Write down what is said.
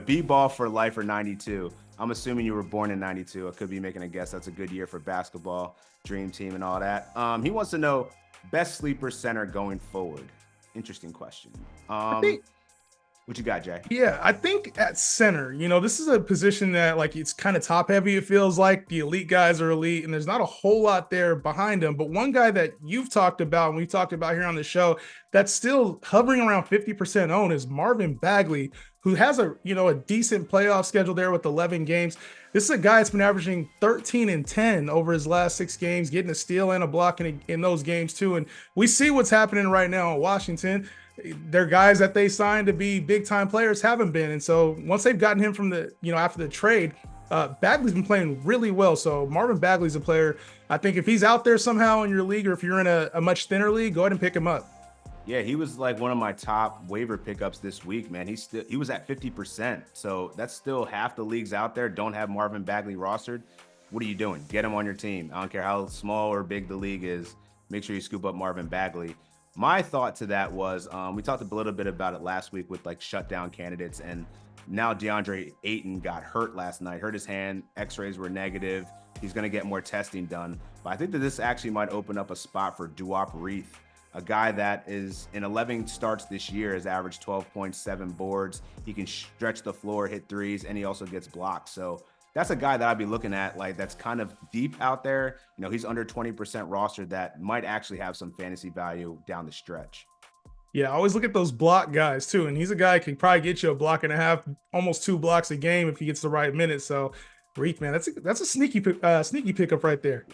B-ball for life or 92. I'm assuming you were born in 92. I could be making a guess. That's a good year for basketball, dream team and all that. He wants to know best sleeper center going forward. Interesting question. I think What you got, Jay? Yeah, I think at center, this is a position that like it's kind of top heavy. It feels like the elite guys are elite, and there's not a whole lot there behind them. But one guy that you've talked about and we've talked about here on the show that's still hovering around 50% owned is Marvin Bagley, who has a decent playoff schedule there with 11 games. This is a guy that's been averaging 13 and 10 over his last 6 games, getting a steal and a block in those games too. And we see what's happening right now in Washington. Their guys that they signed to be big time players haven't been. And so once they've gotten him from after the trade, Bagley's been playing really well. So Marvin Bagley's a player. I think if he's out there somehow in your league, or if you're in a much thinner league, go ahead and pick him up. Yeah, he was like one of my top waiver pickups this week, man. He was at 50%. So that's still half the leagues out there don't have Marvin Bagley rostered. What are you doing? Get him on your team. I don't care how small or big the league is. Make sure you scoop up Marvin Bagley. My thought to that was, we talked a little bit about it last week with like shutdown candidates, and now DeAndre Ayton got hurt last night, hurt his hand, x-rays were negative. He's going to get more testing done. But I think that this actually might open up a spot for Duop Reith, a guy that is in 11 starts this year has averaged 12.7 boards. He can stretch the floor, hit threes, and he also gets blocked. So that's a guy that I'd be looking at, like that's kind of deep out there. He's under 20% roster that might actually have some fantasy value down the stretch. Yeah, I always look at those block guys too. And he's a guy who can probably get you a block and a half, almost 2 blocks a game if he gets the right minutes. So Reith, man, that's a sneaky pickup right there.